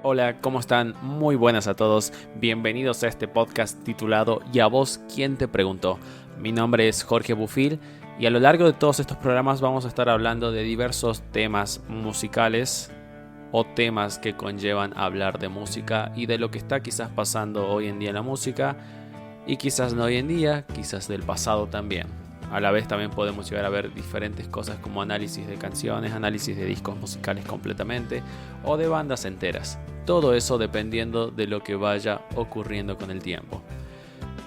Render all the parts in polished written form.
Hola, ¿cómo están? Muy buenas a todos. Bienvenidos a este podcast titulado ¿Y a vos quién te preguntó? Mi nombre es Jorge Bufil y a lo largo de todos estos programas vamos a estar hablando de diversos temas musicales o temas que conllevan a hablar de música y de lo que está quizás pasando hoy en día en la música y quizás no hoy en día, quizás del pasado también. A la vez también podemos llegar a ver diferentes cosas como análisis de canciones, análisis de discos musicales completamente o de bandas enteras. Todo eso dependiendo de lo que vaya ocurriendo con el tiempo.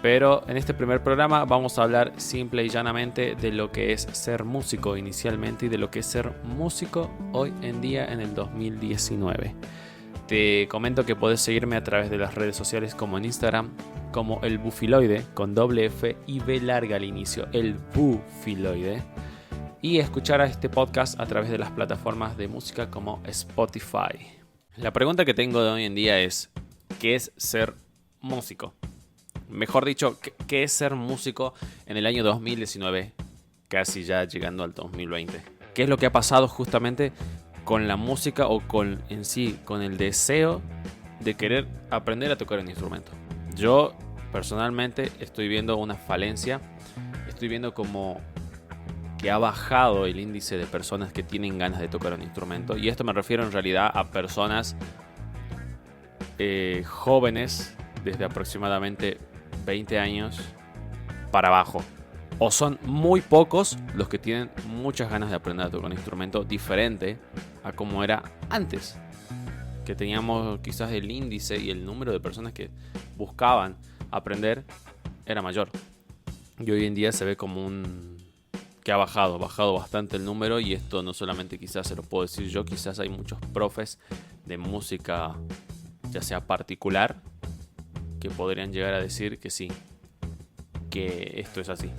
Pero en este primer programa vamos a hablar simple y llanamente de lo que es ser músico inicialmente y de lo que es ser músico hoy en día en el 2019. Te comento que podés seguirme a través de las redes sociales como en Instagram, como el Bufiloide, con doble F y B larga al inicio, el Bufiloide. Y escuchar a este podcast a través de las plataformas de música como Spotify. La pregunta que tengo de hoy en día es, ¿qué es ser músico? Mejor dicho, ¿qué es ser músico en el año 2019? Casi ya llegando al 2020. ¿Qué es lo que ha pasado justamente con la música o con el deseo de querer aprender a tocar un instrumento? Yo personalmente estoy viendo una falencia, estoy viendo como que ha bajado el índice de personas que tienen ganas de tocar un instrumento, y esto me refiero en realidad a personas jóvenes desde aproximadamente 20 años para abajo. O son muy pocos los que tienen muchas ganas de aprender a tocar un instrumento diferente a como era antes, que teníamos quizás el índice y el número de personas que buscaban aprender era mayor. Y hoy en día se ve como que ha bajado bastante el número, y esto no solamente quizás se lo puedo decir yo, quizás hay muchos profes de música, ya sea particular, que podrían llegar a decir que sí, que esto es así.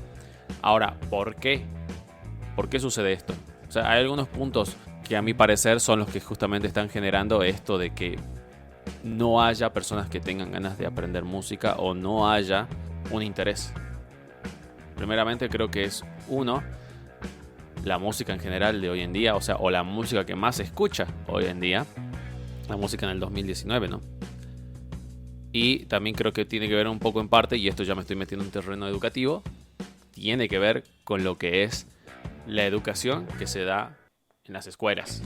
Ahora, ¿por qué? ¿Por qué sucede esto? O sea, hay algunos puntos que a mi parecer son los que justamente están generando esto de que no haya personas que tengan ganas de aprender música o no haya un interés. Primeramente creo que es la música en general de hoy en día, o la música que más se escucha hoy en día, la música en el 2019, ¿no? Y también creo que tiene que ver un poco en parte, y esto ya me estoy metiendo en un terreno educativo, tiene que ver con lo que es la educación que se da en las escuelas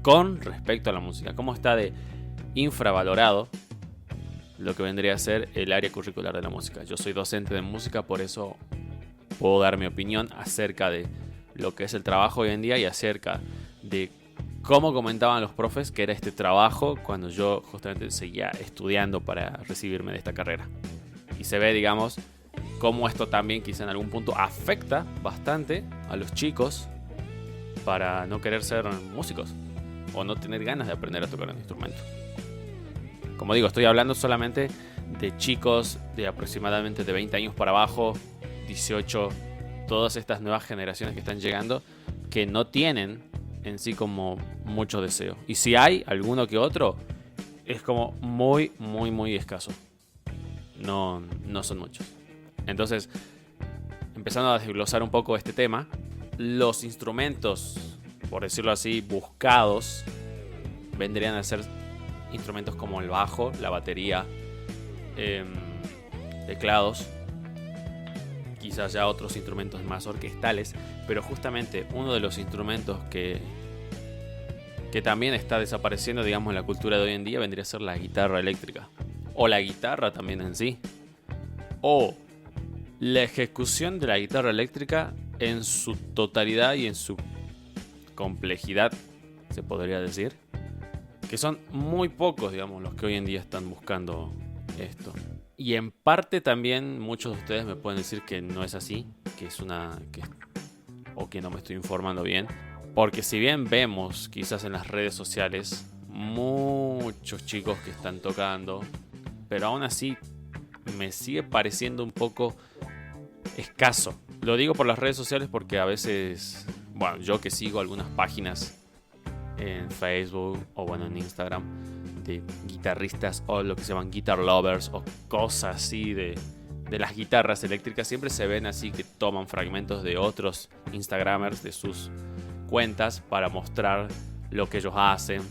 con respecto a la música. Cómo está de infravalorado lo que vendría a ser el área curricular de la música. Yo soy docente de música, por eso puedo dar mi opinión acerca de lo que es el trabajo hoy en día y acerca de cómo comentaban los profes que era este trabajo cuando yo justamente seguía estudiando para recibirme de esta carrera. Y se ve, digamos, cómo esto también quizá en algún punto afecta bastante a los chicos para no querer ser músicos o no tener ganas de aprender a tocar un instrumento. Como digo, estoy hablando solamente de chicos de aproximadamente de 20 años para abajo, 18, todas estas nuevas generaciones que están llegando, que no tienen en sí como mucho deseo. Y si hay alguno que otro, es como muy, muy, muy escaso. No son muchos. Entonces, empezando a desglosar un poco este tema, los instrumentos, por decirlo así, buscados, vendrían a ser instrumentos como el bajo, la batería, teclados, quizás ya otros instrumentos más orquestales, pero justamente uno de los instrumentos que también está desapareciendo, digamos, en la cultura de hoy en día vendría a ser la guitarra eléctrica, o la guitarra también en sí, o la ejecución de la guitarra eléctrica en su totalidad y en su complejidad, se podría decir, que son muy pocos, digamos, los que hoy en día están buscando esto. Y en parte también muchos de ustedes me pueden decir que no es así, o que no me estoy informando bien, porque si bien vemos quizás en las redes sociales muchos chicos que están tocando, pero aún así me sigue pareciendo un poco escaso. Lo digo por las redes sociales porque a veces, bueno, yo que sigo algunas páginas en Facebook o en Instagram de guitarristas o lo que se llaman guitar lovers o cosas así de las guitarras eléctricas, siempre se ven así que toman fragmentos de otros Instagramers de sus cuentas para mostrar lo que ellos hacen,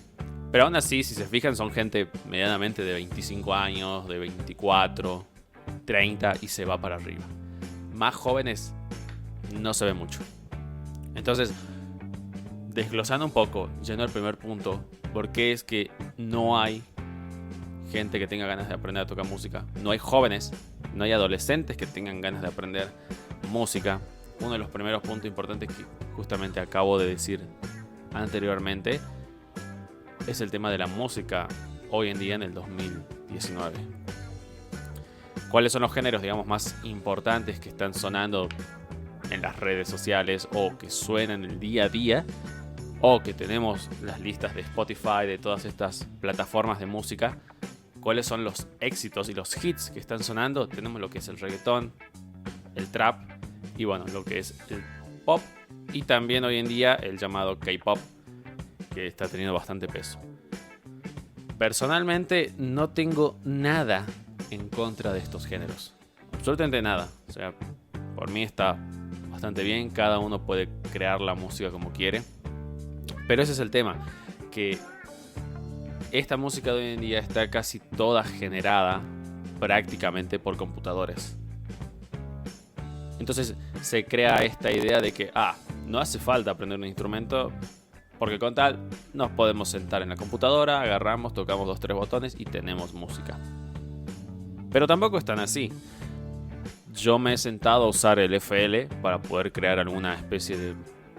Pero aún así, si se fijan, son gente medianamente de 25 años, de 24, 30 y se va para arriba. Más jóvenes no se ve mucho. Entonces, desglosando un poco, yendo al primer punto, ¿por qué es que no hay gente que tenga ganas de aprender a tocar música? No hay jóvenes, no hay adolescentes que tengan ganas de aprender música. Uno de los primeros puntos importantes que justamente acabo de decir anteriormente es el tema de la música hoy en día en el 2019. ¿Cuáles son los géneros, digamos, más importantes que están sonando en las redes sociales o que suenan el día a día? O que tenemos las listas de Spotify, de todas estas plataformas de música. ¿Cuáles son los éxitos y los hits que están sonando? Tenemos lo que es el reggaetón, el trap y bueno, lo que es el pop. Y también hoy en día el llamado K-pop, que está teniendo bastante peso. Personalmente no tengo nada en contra de estos géneros. Absolutamente nada. O sea, por mí está bastante bien. Cada uno puede crear la música como quiere. Pero ese es el tema. Que esta música de hoy en día está casi toda generada prácticamente por computadores. Entonces se crea esta idea de que no hace falta aprender un instrumento, porque con tal nos podemos sentar en la computadora, agarramos, tocamos 2-3 botones y tenemos música. Pero tampoco es tan así. Yo me he sentado a usar el FL para poder crear alguna especie de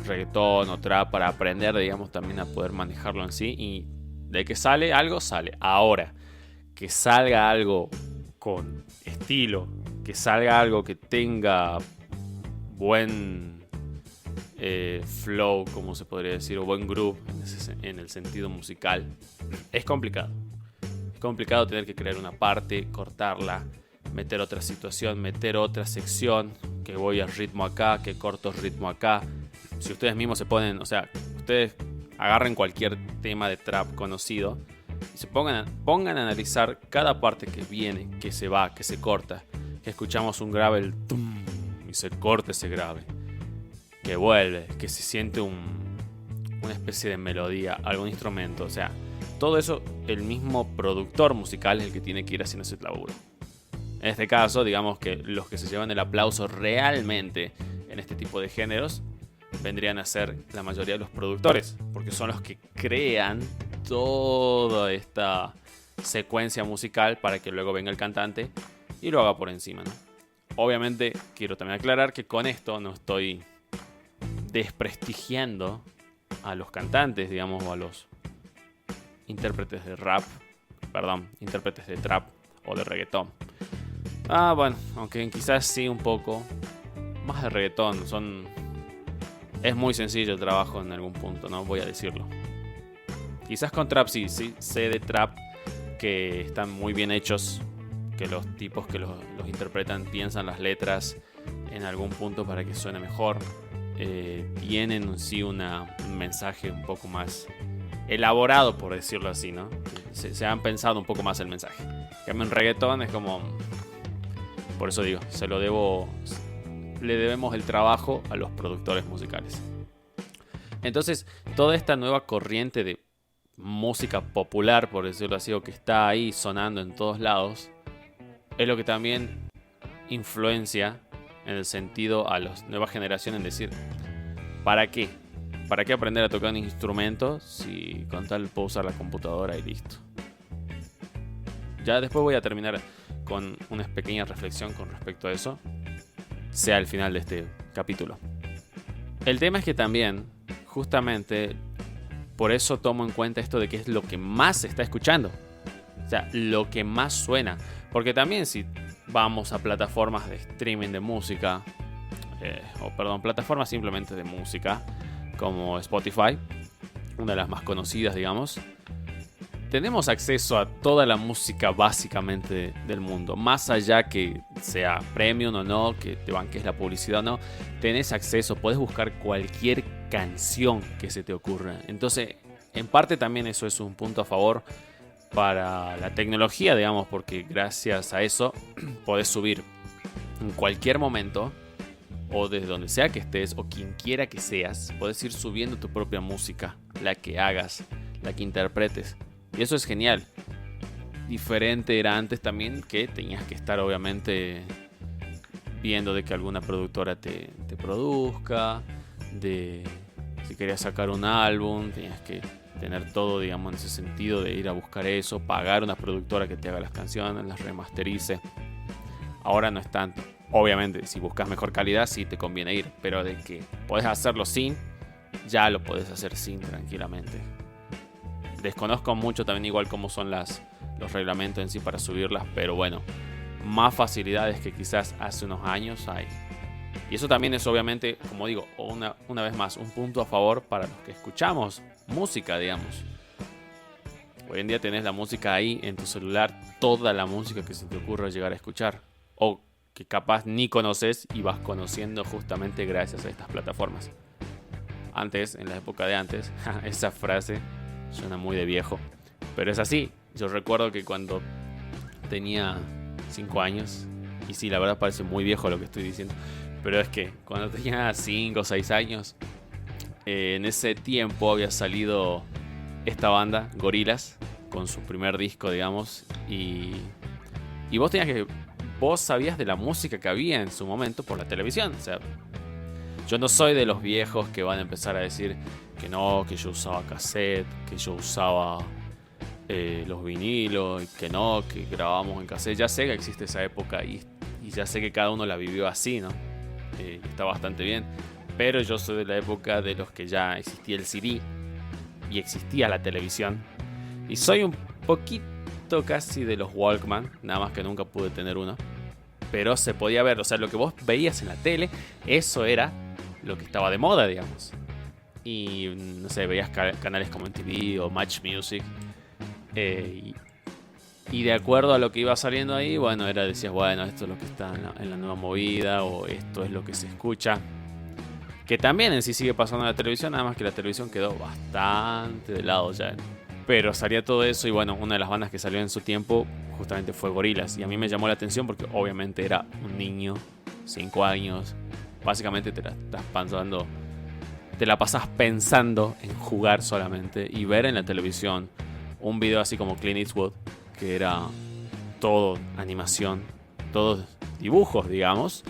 reggaetón o trap, para aprender, digamos, también a poder manejarlo en sí. Y de que sale algo, sale. Ahora, que salga algo con estilo, que salga algo que tenga buen flow, como se podría decir, o buen groove en el sentido musical, es complicado. Es complicado tener que crear una parte, cortarla, meter otra situación, meter otra sección, que voy al ritmo acá, que corto el ritmo acá. Si ustedes mismos se ponen, o sea, ustedes agarren cualquier tema de trap conocido y se pongan a analizar cada parte que viene, que se va, que se corta, que escuchamos un grave, el tum, y se corta ese grave, que vuelve, que se siente una especie de melodía, algún instrumento. O sea, todo eso el mismo productor musical es el que tiene que ir haciendo ese laburo. En este caso, digamos que los que se llevan el aplauso realmente en este tipo de géneros vendrían a ser la mayoría de los productores, porque son los que crean toda esta secuencia musical para que luego venga el cantante y lo haga por encima, ¿no? Obviamente quiero también aclarar que con esto no estoy desprestigiando a los cantantes, digamos, o a los intérpretes de intérpretes de trap o de reggaetón. Bueno, aunque quizás sí un poco más de reggaetón. Es muy sencillo el trabajo en algún punto, ¿no? Voy a decirlo. Quizás con trap sí sé de trap que están muy bien hechos, que los tipos que los interpretan piensan las letras en algún punto para que suene mejor. Tienen sí un mensaje un poco más elaborado, por decirlo así, ¿no? Se han pensado un poco más el mensaje. Que en reggaetón es como... Por eso digo, le debemos el trabajo a los productores musicales. Entonces, toda esta nueva corriente de música popular, por decirlo así, o que está ahí sonando en todos lados, es lo que también influencia en el sentido a las nuevas generaciones en decir, ¿para qué? ¿Para qué aprender a tocar un instrumento si con tal puedo usar la computadora y listo? Ya después voy a terminar con una pequeña reflexión con respecto a eso, sea el final de este capítulo. El tema es que también, justamente, por eso tomo en cuenta esto de que es lo que más se está escuchando. O sea, lo que más suena. Porque también si vamos a plataformas de streaming de música, plataformas simplemente de música, como Spotify, una de las más conocidas, digamos, tenemos acceso a toda la música básicamente del mundo. Más allá que sea premium o no, que te banques la publicidad o no, tenés acceso, podés buscar cualquier canción que se te ocurra. Entonces, en parte también eso es un punto a favor para la tecnología, digamos, porque gracias a eso podés subir en cualquier momento, o desde donde sea que estés, o quien quiera que seas, podés ir subiendo tu propia música, la que hagas, la que interpretes. Y eso es genial. Diferente era antes también, que tenías que estar obviamente viendo de que alguna productora te produzca, de si querías sacar un álbum, tenías que tener todo, digamos, en ese sentido de ir a buscar eso, pagar una productora que te haga las canciones, las remasterice. Ahora no es tanto. Obviamente, si buscas mejor calidad, sí te conviene ir, pero de que podés hacerlo sin, ya lo podés hacer sin tranquilamente. Desconozco mucho también igual cómo son los reglamentos en sí para subirlas, pero bueno, más facilidades que quizás hace unos años hay. Y eso también es obviamente, como digo, una vez más, un punto a favor para los que escuchamos música, digamos. Hoy en día tenés la música ahí en tu celular, toda la música que se te ocurra llegar a escuchar, o que capaz ni conoces y vas conociendo justamente gracias a estas plataformas. Antes, en la época de antes, esa frase suena muy de viejo, pero es así. Yo recuerdo que cuando tenía 5 años, y sí, la verdad parece muy viejo lo que estoy diciendo, pero es que cuando tenía 5 o 6 años, en ese tiempo había salido esta banda, Gorillaz, con su primer disco, digamos, y vos sabías de la música que había en su momento por la televisión. O sea, yo no soy de los viejos que van a empezar a decir que no, que yo usaba cassette, que yo usaba los vinilos, y que no, que grabábamos en cassette. Ya sé que existe esa época y ya sé que cada uno la vivió así, ¿no? Está bastante bien. Pero yo soy de la época de los que ya existía el CD y existía la televisión. Y soy un poquito casi de los Walkman, nada más que nunca pude tener uno. Pero se podía ver, o sea, lo que vos veías en la tele, eso era lo que estaba de moda, digamos. Y no sé, veías canales como MTV o Match Music. Y de acuerdo a lo que iba saliendo ahí, bueno, decías, bueno, esto es lo que está en la nueva movida, o esto es lo que se escucha. Que también en sí sigue pasando en la televisión, nada más que la televisión quedó bastante de lado ya. Pero salía todo eso y bueno, una de las bandas que salió en su tiempo justamente fue Gorillaz. Y a mí me llamó la atención porque obviamente era un niño, 5 años. Básicamente te la pasas pensando en jugar solamente y ver en la televisión un video así como Clint Eastwood, que era todo animación, todos dibujos, digamos.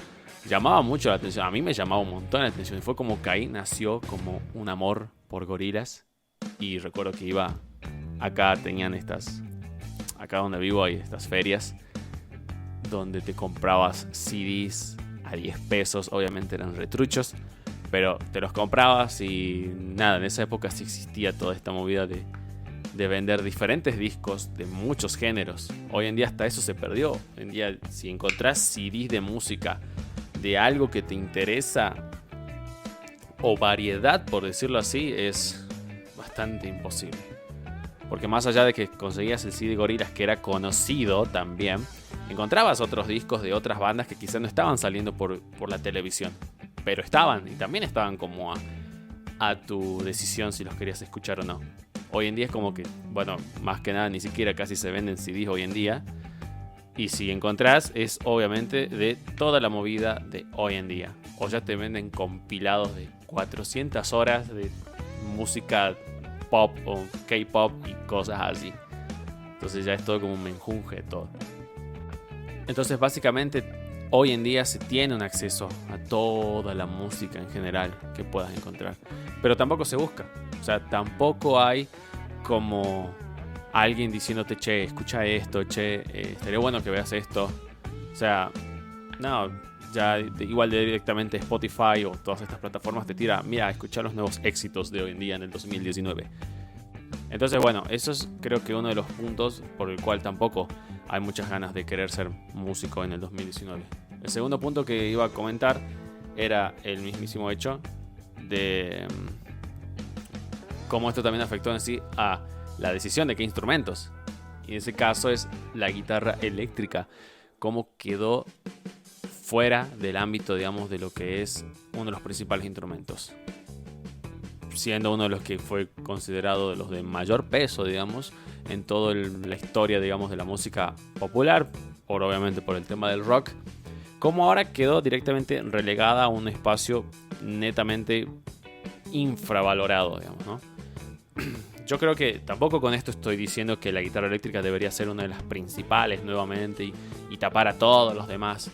Llamaba mucho la atención, a mí me llamaba un montón la atención. Y fue como que ahí nació como un amor por Gorillaz. Y recuerdo que iba, acá donde vivo hay estas ferias donde te comprabas CDs a 10 pesos, obviamente eran retruchos, pero te los comprabas y nada, en esa época sí existía toda esta movida de vender diferentes discos de muchos géneros. Hoy en día hasta eso se perdió. Hoy en día si encontrás CDs de música de algo que te interesa o variedad, por decirlo así, es bastante imposible. Porque más allá de que conseguías el CD Gorillaz, que era conocido también, encontrabas otros discos de otras bandas que quizás no estaban saliendo por la televisión, pero estaban, y también estaban como a tu decisión si los querías escuchar o no. Hoy en día es como que, bueno, más que nada ni siquiera casi se venden CDs hoy en día. Y si encontrás es obviamente de toda la movida de hoy en día. O ya te venden compilados de 400 horas de música pop o K-pop y cosas así. Entonces ya es todo como un menjunje de todo. Entonces básicamente hoy en día se tiene un acceso a toda la música en general que puedas encontrar. Pero tampoco se busca. O sea, tampoco hay como alguien diciéndote, che, escucha esto, che, estaría bueno que veas esto. O sea, no, ya igual directamente Spotify o todas estas plataformas te tira, mira, escuchar los nuevos éxitos de hoy en día en el 2019. Entonces, bueno, eso es creo que uno de los puntos por el cual tampoco hay muchas ganas de querer ser músico en el 2019. El segundo punto que iba a comentar era el mismísimo hecho de cómo esto también afectó en sí a la decisión de qué instrumentos. Y en ese caso es la guitarra eléctrica, cómo quedó fuera del ámbito, digamos, de lo que es uno de los principales instrumentos, siendo uno de los que fue considerado de los de mayor peso, digamos, en toda la historia, digamos, de la música popular, obviamente por el tema del rock, como ahora quedó directamente relegada a un espacio netamente infravalorado, digamos, ¿no? yo creo que tampoco con esto estoy diciendo que la guitarra eléctrica debería ser una de las principales nuevamente y tapar a todos los demás.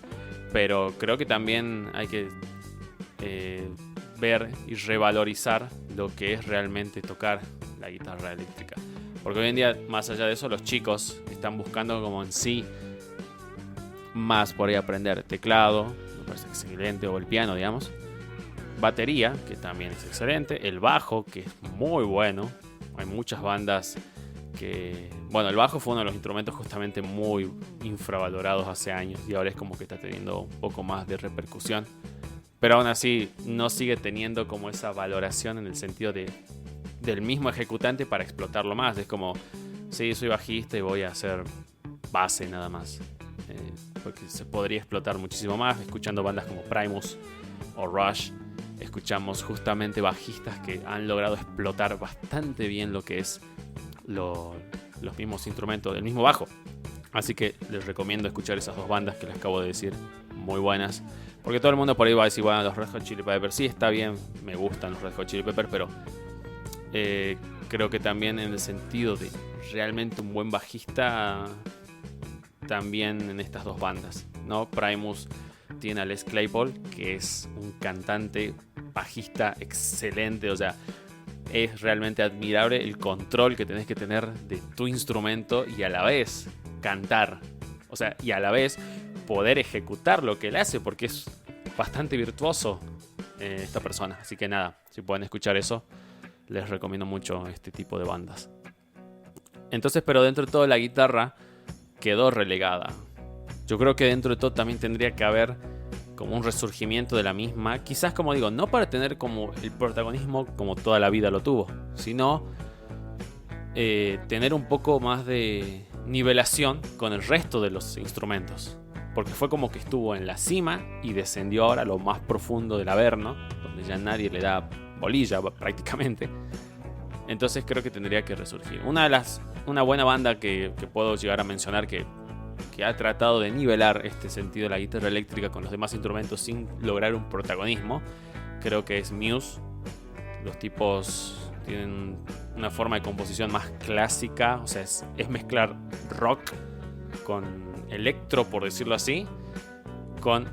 Pero creo que también hay que ver y revalorizar lo que es realmente tocar la guitarra eléctrica. Porque hoy en día, más allá de eso, los chicos están buscando como en sí más por ahí aprender teclado, me parece excelente, o el piano, digamos. Batería, que también es excelente. El bajo, que es muy bueno. Hay muchas bandas que... Bueno, el bajo fue uno de los instrumentos justamente muy infravalorados hace años y ahora es como que está teniendo un poco más de repercusión. Pero aún así no sigue teniendo como esa valoración en el sentido del mismo ejecutante para explotarlo más. Es como, sí, soy bajista y voy a hacer base nada más. Porque se podría explotar muchísimo más. Escuchando bandas como Primus o Rush, escuchamos justamente bajistas que han logrado explotar bastante bien lo que es los mismos instrumentos del mismo bajo. Así que les recomiendo escuchar esas dos bandas que les acabo de decir, muy buenas. Porque todo el mundo por ahí va a decir, bueno, los Red Hot Chili Peppers, sí, está bien, me gustan los Red Hot Chili Peppers, pero creo que también en el sentido de realmente un buen bajista, también en estas dos bandas, ¿no? Primus tiene a Les Claypool, que es un cantante bajista excelente, o sea, es realmente admirable el control que tenés que tener de tu instrumento y a la vez cantar, o sea, y a la vez poder ejecutar lo que él hace, porque es bastante virtuoso esta persona. Así que nada, si pueden escuchar eso, les recomiendo mucho este tipo de bandas. Entonces, pero dentro de todo la guitarra quedó relegada. Yo creo que dentro de todo también tendría que haber como un resurgimiento de la misma. Quizás, como digo, no para tener como el protagonismo como toda la vida lo tuvo, sino tener un poco más de nivelación con el resto de los instrumentos. Porque fue como que estuvo en la cima y descendió ahora a lo más profundo del Averno, donde ya nadie le da bolilla prácticamente. Entonces creo que tendría que resurgir. Una buena banda que puedo llegar a mencionar que ha tratado de nivelar este sentido de la guitarra eléctrica con los demás instrumentos sin lograr un protagonismo, creo que es Muse. Los tipos tienen una forma de composición más clásica, o sea, es mezclar rock con electro, por decirlo así, con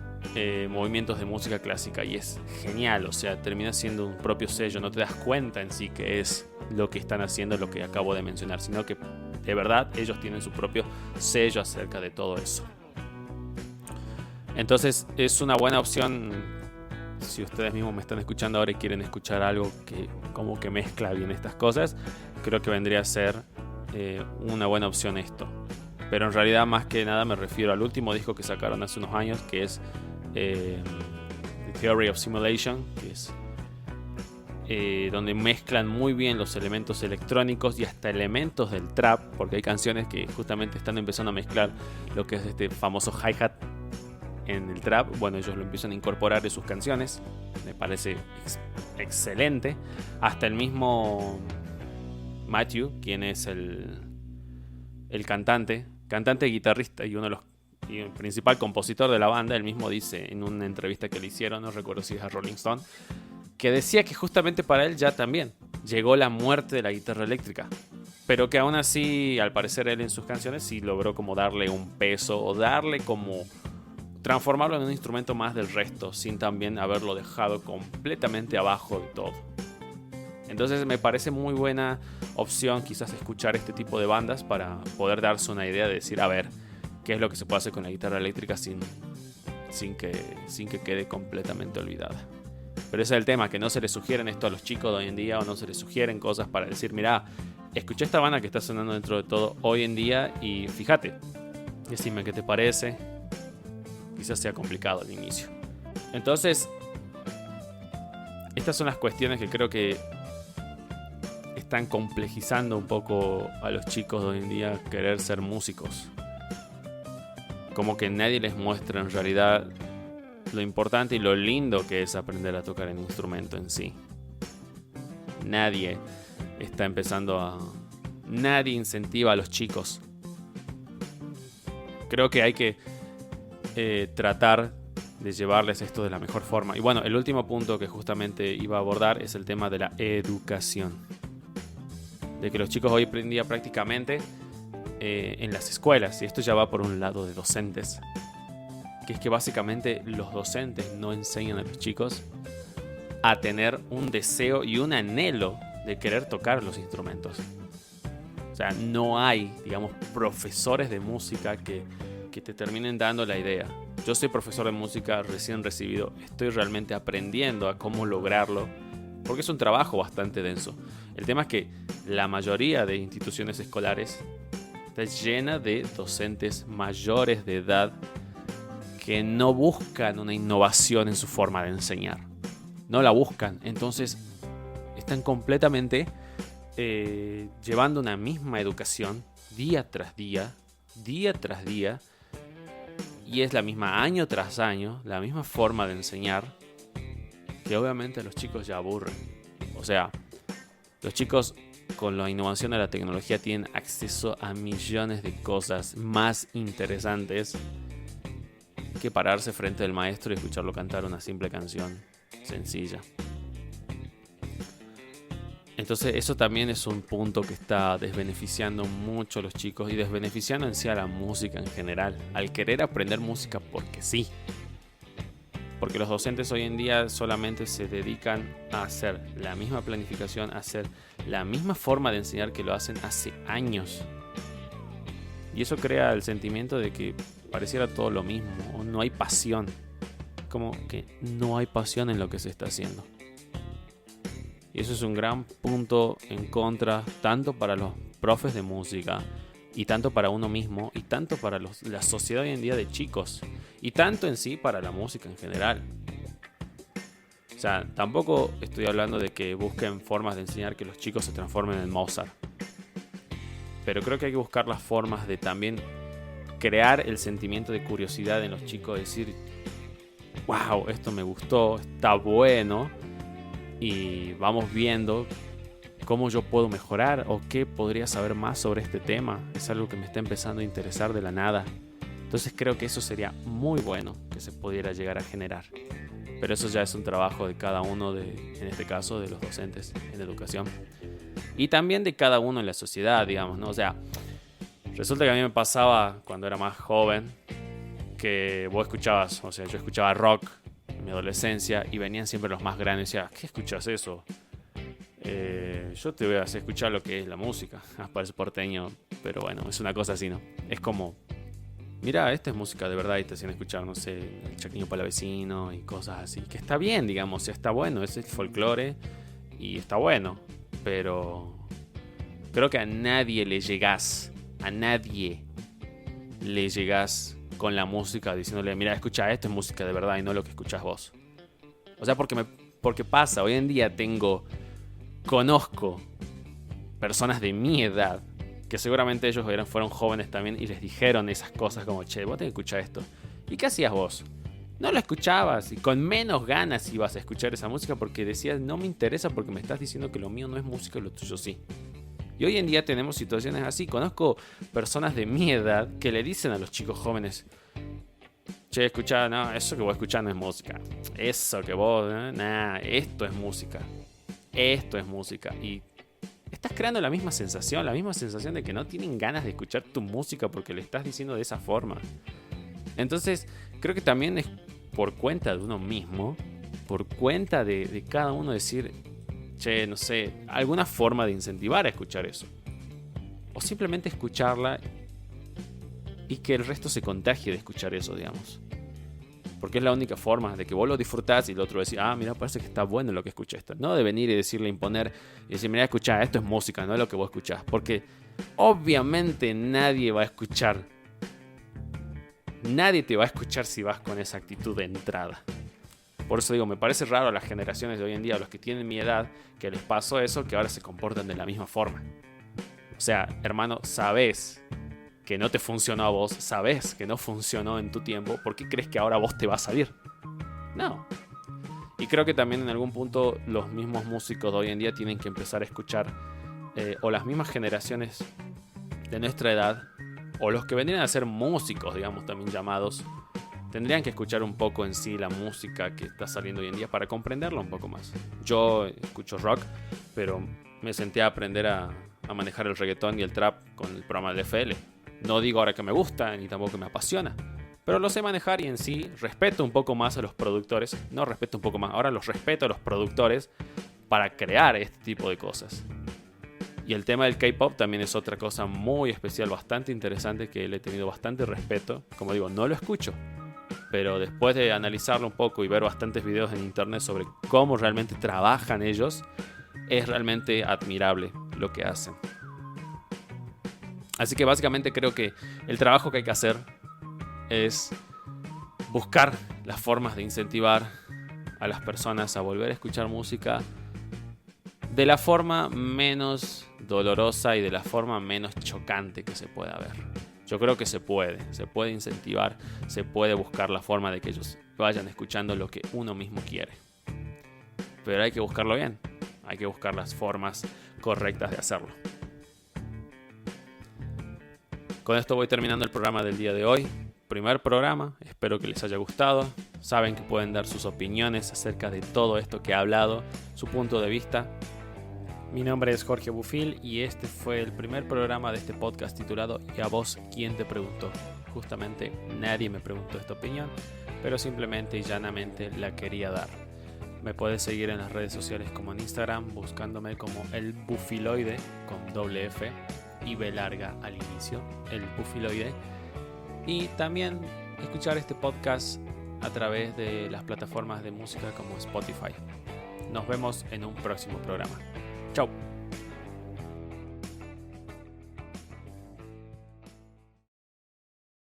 movimientos de música clásica, y es genial. O sea, termina siendo un propio sello. No te das cuenta en sí que es lo que están haciendo, lo que acabo de mencionar, sino que de verdad ellos tienen su propio sello acerca de todo eso. Entonces es una buena opción si ustedes mismos me están escuchando ahora y quieren escuchar algo que como que mezcla bien estas cosas. Creo que vendría a ser una buena opción esto. Pero en realidad, más que nada, me refiero al último disco que sacaron hace unos años, que es The Theory of Simulation, que es donde mezclan muy bien los elementos electrónicos y hasta elementos del trap, porque hay canciones que justamente están empezando a mezclar lo que es este famoso hi-hat en el trap. Bueno, ellos lo empiezan a incorporar en sus canciones. Me parece excelente. Hasta el mismo Matthew, quien es el cantante, guitarrista y y el principal compositor de la banda, él mismo dice en una entrevista que le hicieron, no recuerdo si es a Rolling Stone, que decía que justamente para él ya también llegó la muerte de la guitarra eléctrica, pero que aún así, al parecer, él en sus canciones sí logró como darle un peso o darle como transformarlo en un instrumento más del resto, sin también haberlo dejado completamente abajo de todo. Entonces me parece muy buena opción quizás escuchar este tipo de bandas para poder darse una idea de decir, a ver, qué es lo que se puede hacer con la guitarra eléctrica sin que quede completamente olvidada. Pero ese es el tema, que no se les sugieren esto a los chicos de hoy en día, o no se les sugieren cosas para decir, mira, escuché esta banda que está sonando dentro de todo hoy en día y fíjate, decime qué te parece. Quizás sea complicado al inicio. Entonces, estas son las cuestiones que creo que están complejizando un poco a los chicos de hoy en día querer ser músicos. Como que nadie les muestra en realidad lo importante y lo lindo que es aprender a tocar el instrumento en sí. Nadie está nadie incentiva a los chicos. Creo que hay que tratar de llevarles esto de la mejor forma. Y bueno, el último punto que justamente iba a abordar es el tema de la educación. de que los chicos hoy en día prácticamente en las escuelas, y esto ya va por un lado de docentes, que es que básicamente los docentes no enseñan a los chicos a tener un deseo y un anhelo de querer tocar los instrumentos. O sea, no hay, digamos, profesores de música que te terminen dando la idea. Yo soy profesor de música recién recibido, estoy realmente aprendiendo a cómo lograrlo, porque es un trabajo bastante denso. El tema es que la mayoría de instituciones escolares está llena de docentes mayores de edad que no buscan una innovación en su forma de enseñar. No la buscan. Entonces están completamente llevando una misma educación día tras día, y es la misma año tras año, la misma forma de enseñar, que obviamente a los chicos ya aburren. O sea, los chicos con la innovación de la tecnología tienen acceso a millones de cosas más interesantes que pararse frente al maestro y escucharlo cantar una simple canción sencilla. Entonces eso también es un punto que está desbeneficiando mucho a los chicos y desbeneficiando en sí a la música en general, al querer aprender música porque sí. Porque los docentes hoy en día solamente se dedican a hacer la misma planificación, a hacer la misma forma de enseñar que lo hacen hace años. Y eso crea el sentimiento de que pareciera todo lo mismo, o no hay pasión. Como que no hay pasión en lo que se está haciendo. Y eso es un gran punto en contra, tanto para los profes de música, y tanto para uno mismo, y tanto para la sociedad hoy en día de chicos, y tanto en sí para la música en general. O sea, tampoco estoy hablando de que busquen formas de enseñar que los chicos se transformen en Mozart. Pero creo que hay que buscar las formas de también crear el sentimiento de curiosidad en los chicos, decir, wow, esto me gustó, está bueno, y vamos viendo cómo yo puedo mejorar o qué podría saber más sobre este tema. Es algo que me está empezando a interesar de la nada. Entonces creo que eso sería muy bueno que se pudiera llegar a generar. Pero eso ya es un trabajo de cada uno, en este caso de los docentes en educación. Y también de cada uno en la sociedad, digamos, ¿no? O sea, resulta que a mí me pasaba cuando era más joven que vos escuchabas, o sea, yo escuchaba rock en mi adolescencia y venían siempre los más grandes y decían, ¿qué escuchas eso? Yo te voy a hacer escuchar lo que es la música. Parece porteño, pero bueno, es una cosa así, ¿no? Es como, mira, esta es música de verdad y te hacían escuchar, no sé, el Chaqueño Palavecino y cosas así. Que está bien, digamos, está bueno, es el folclore y está bueno. Pero creo que a nadie le llegás con la música diciéndole, mira, escucha, esto es música de verdad y no lo que escuchás vos. O sea, porque pasa, hoy en día conozco personas de mi edad que seguramente ellos fueron jóvenes también y les dijeron esas cosas como, che, vos tenés que escuchar esto. ¿Y qué hacías vos? No lo escuchabas y con menos ganas ibas a escuchar esa música porque decías, no me interesa porque me estás diciendo que lo mío no es música y lo tuyo sí. Y hoy en día tenemos situaciones así. Conozco personas de mi edad que le dicen a los chicos jóvenes, che, escuchá, no, eso que vos escuchás no es música. Eso que vos, esto es música. Esto es música. Y estás creando la misma sensación de que no tienen ganas de escuchar tu música porque le estás diciendo de esa forma. Entonces, creo que también es por cuenta de uno mismo, por cuenta de cada uno decir, che, no sé, alguna forma de incentivar a escuchar eso. O simplemente escucharla y que el resto se contagie de escuchar eso, digamos. Porque es la única forma de que vos lo disfrutás y el otro decir, ah, mira, parece que está bueno lo que escuché esto. No de venir y decirle, imponer y decir, mira, escuchá, esto es música, no es lo que vos escuchás. Porque obviamente nadie va a escuchar. Nadie te va a escuchar si vas con esa actitud de entrada. Por eso digo, me parece raro a las generaciones de hoy en día, a los que tienen mi edad, que les pasó eso, que ahora se comportan de la misma forma. O sea, hermano, sabés que no te funcionó a vos, sabés que no funcionó en tu tiempo, ¿por qué crees que ahora vos te va a salir? No. Y creo que también en algún punto los mismos músicos de hoy en día tienen que empezar a escuchar, o las mismas generaciones de nuestra edad, o los que vendrían a ser músicos, digamos, también llamados, tendrían que escuchar un poco en sí la música que está saliendo hoy en día para comprenderla un poco más. Yo escucho rock, pero me senté a aprender a a manejar el reggaetón y el trap con el programa del FL. No digo ahora que me gusta ni tampoco me apasiona, pero lo sé manejar y en sí respeto un poco más a los productores. No respeto un poco más, ahora los respeto a los productores para crear este tipo de cosas. Y el tema del K-pop también es otra cosa muy especial, bastante interesante, que le he tenido bastante respeto. Como digo, no lo escucho, pero después de analizarlo un poco y ver bastantes videos en internet sobre cómo realmente trabajan ellos, es realmente admirable lo que hacen. Así que básicamente creo que el trabajo que hay que hacer es buscar las formas de incentivar a las personas a volver a escuchar música de la forma menos dolorosa y de la forma menos chocante que se pueda ver. Yo creo que se puede incentivar, se puede buscar la forma de que ellos vayan escuchando lo que uno mismo quiere. Pero hay que buscarlo bien, hay que buscar las formas correctas de hacerlo. Con esto voy terminando el programa del día de hoy. Primer programa, espero que les haya gustado. Saben que pueden dar sus opiniones acerca de todo esto que he hablado, su punto de vista. Mi nombre es Jorge Bufil y este fue el primer programa de este podcast titulado ¿Y a vos quién te preguntó? Justamente nadie me preguntó esta opinión, pero simplemente y llanamente la quería dar. Me puedes seguir en las redes sociales como en Instagram, buscándome como el Bufiloide con doble F y B larga al inicio, el Bufiloide. Y también escuchar este podcast a través de las plataformas de música como Spotify. Nos vemos en un próximo programa. Chau.